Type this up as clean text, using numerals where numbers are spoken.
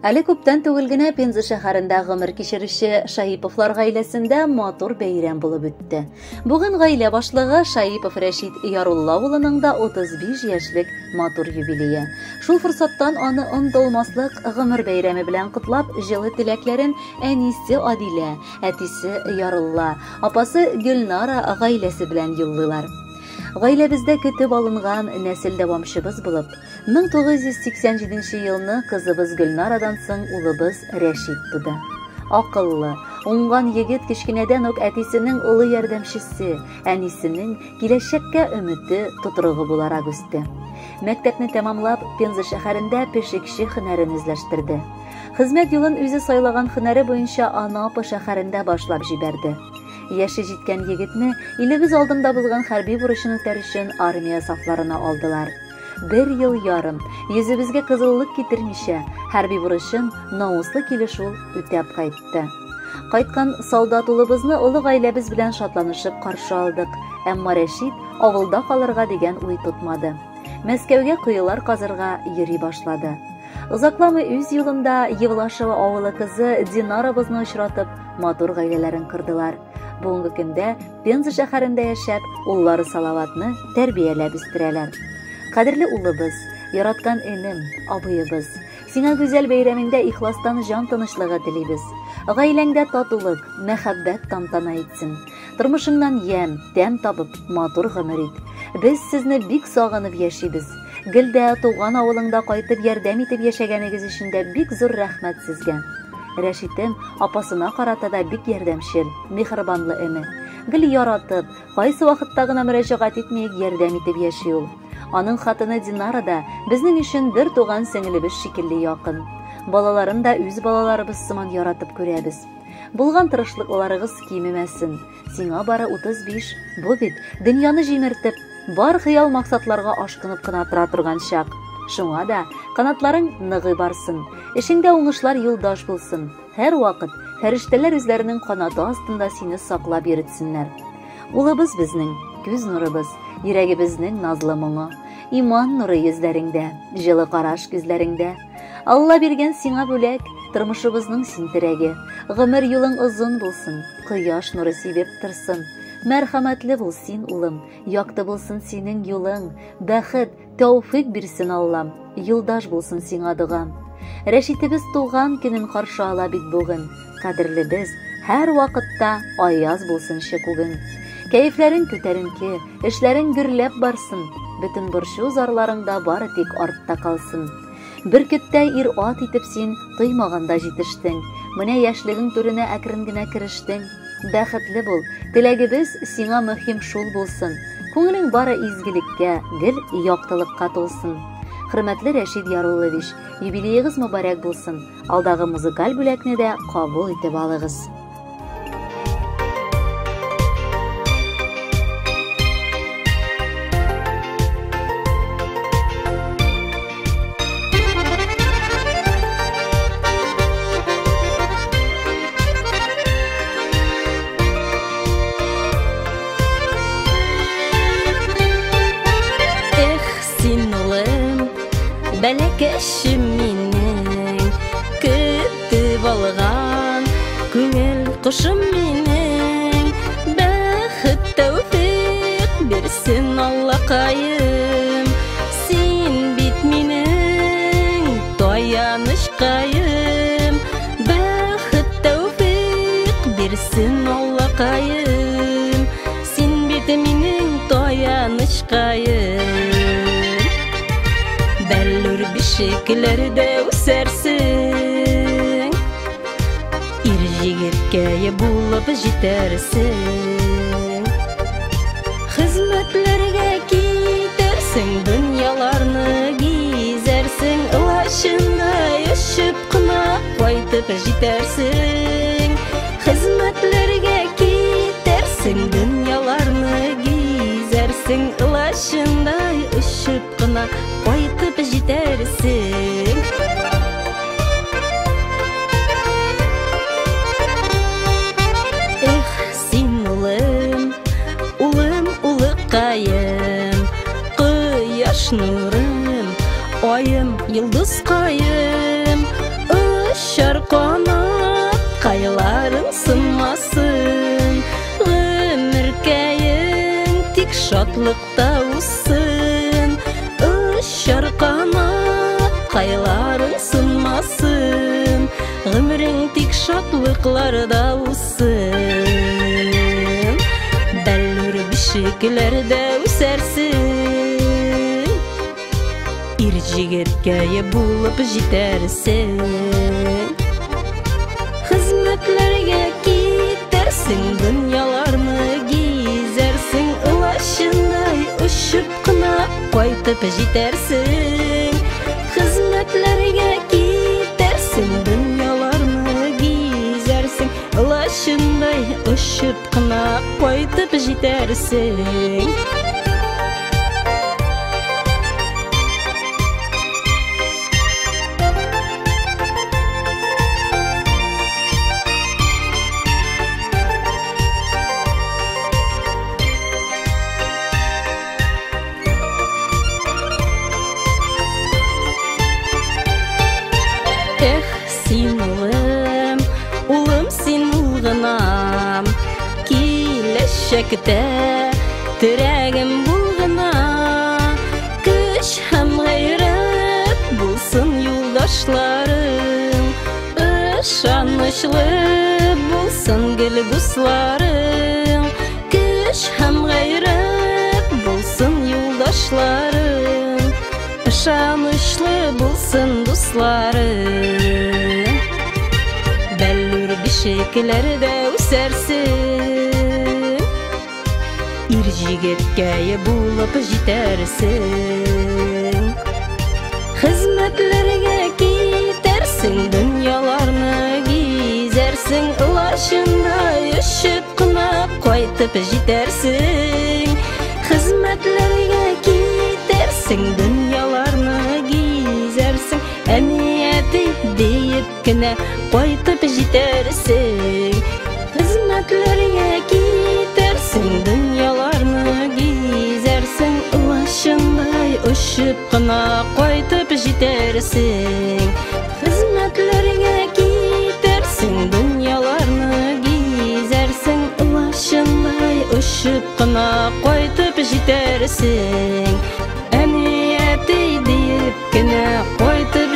Әле күптән түгел генә Пенза шәһәрендә гомер кичерүче Шаиповлар гаиләсендә матур бәйрәм булып үтте. Бүген гаилә башлыгы Шаипов Рәшит Ярулла улының да 35 яшьлек матур юбилее. Шул форсаттан аны онытылмаслык гомер бәйрәме белән котлап, җылы теләкләрен әнисе Адилә, әтисе Ярулла, апасы Гөлнара гаиләсе белән юллыйлар. Гаиләбездә көтеп алынган нәсел дәвамчыбыз булып, 1987 елны кызыбыз Гөлнарадан соң улыбыз Рәшит туды. Акыллы, уңган егет кичкенәдән үк әтисенең улы ярдәмчесе, әнисенең киләчәккә өмете тотрыгы буларак үсте. Мәктәпне тәмамлап, Пенза шәһәрендә пешекче һөнәрен үзләштерде. Хезмәт юлын үзе сайлаган һөнәре буенча Анапа шәһәрендә башлап җибәрде. Яши җиткән егетне илебез алдында булган хәрби бурычын үтәр өчен армия сафларына алдылар. 1 ел ярым, йөзебезгә кызыллык китермичә, хәрби бурычын намуслы килешү үтәп кайтты. Кайткан солдат улыбызны олы гаиләбез белән шатланышып каршы алдык, әмма Рәшит авылда калырга дигән уй тотмады. Мәскәүгә кыюлар казырга йөри башлады. Озакламый үз юлында Евлашева авылы кызы Динарабызны очратып, матур гаиләләрен кырдылар. Бүгенге көндә Пенза шәһәрендә яшәп, уллары Салаватны тәрбияләп үстерәләр. Кадерле улыбыз, яраткан энем, абыебыз, сиңа гүзәл бәйрәмеңдә ихластан жан тынычлыгы телибез. Гаиләңдә татулык, мәхәббәт тантана итсен. Тормышыңнан ямь, тәм табып, матур гомер ит. Без сезне бик сагынып яшибез. Гөлдә туган авылыңда кайтып ярдәм итеп яшәгәнегез өчен дә бик зур рәхмәт сезгә. Рәшитем апасына карата да бик ярдәмчел, мехрибанлы эне. Гел яратып, кайсы вакытта гына мөрәҗәгать итмәйек ярдәм итеп яши ул. Аның хатыны Динара да безнең өчен бер туган сеңлебез шикелле якын. Балаларын да үз балаларыбыз сыман яратып күрәбез. Булган тырышлыкларыгыз кимемәсен. Сиңа бары 35, бу бит дөньяны җимертеп, бар хыял максатларга ашкынып кына тора торган чак. Шуңа да канатларың ныгый барсын, эшеңдә уңышлар юлдаш булсын. Һәр вакыт фәрештәләр үзләренең канаты астында сине саклап йөртсеннәр. Улыбыз безнең, күз нурыбыз, йөрәгебезнең назлы моңы, иман нуры йөзләреңдә, җылы караш күзләреңдә. Алла биргән сиңа бүләк, тормышыбызның синтерәге, гомер юлың озын булсын, кояш нуры сибеп торсын. Мәрхәмәтле бул син, улым, якты булсын синең юлың, бәхет, тәүфик бирсен Аллам, юлдаш булсын сиңа дугам. Рәшитебез туган көнен каршы ала бит бүген. Кадерлебез, һәр вакытта аяз булсын күгең. Кәефләрең күтәренке, эшләрең гөрләп барсын, бөтен борчу зарларыңда бары тик артта калсын. Бер көттәй ир ат итеп син тоймаганда җитештең, менә яшьлегең түренә әкрен генә керештең. Бәхетле бул, теләгебез сиңа мөһим шул булсын. Күңелең бары изгелеккә, гел яктылыкка тулсын. Хөрмәтле Рәшит Яруллович, юбилеегыз мөбарәк булсын. Алдагы музыкаль бүләкне дә кабул итеп алыгыз. Бәләкәшем минең, көтеп алган күңел кошым минең, бәхет тәүфик бирсен Аллакаем. Син бит минең таянычкаем, бәхет тәүфик бирсен Аллакаем. Син бит минең таянычкаем. Бишекләрдә үсәрсең, ир җегеткә булып җитәрсең. Хезмәтләргә китерсең, дөньяларны гизәрсең, лашында яшәп кына кайтып җитәрсең. Хезмәтләргә китерсең, дөньяларны гизәрсең, лашында яшәп кына кайтып җитәрсең. Эх, син улым, улым, улыкаем, кояш нурым, айым, йолдыз каем, şatlıkta ussun. Uçar kanat kayların sınmasın. Ömrün tik şatlıklarda ussun. Bellur bişiklerde üsersin. İrjigirkeye bulup jitersin. Hizmetlerge gidersin, dünyalarını gizersin. Ulaşınday uçup kına koytup jitersin. Hizmetlerge gidersin, dünyalarını gizersin. Ulaşınday uçup kına koytup jitersin. Улым син улғынам, келешекте тірегім болғына. Күш һәм ғайрат болсын юлдашларың, ышанычлы болсын гел дусларың. Күш һәм ғайрат болсын юлдашларың, ышанычлы болсын дусларың. Bellur bişiklerde üsersin. İrjigirkeye bulup jitersin. Hizmetlerge gidersin, dünyalarını gizersin. Ulaşınday uçup kına koytup jitersin. Hizmetlerge gidersin, dünyalarını gizersin. Emniyeti deyip kine koytup jitersin. Hizmetlerge gidersin, dünyalarını gizersin. Ulaşınday uçup kına koytup jitersin. Hizmetlerge gidersin, dünyalarını gizersin. Ulaşınday uçup kına koytup jitersin. Emniyeti deyip kine koytup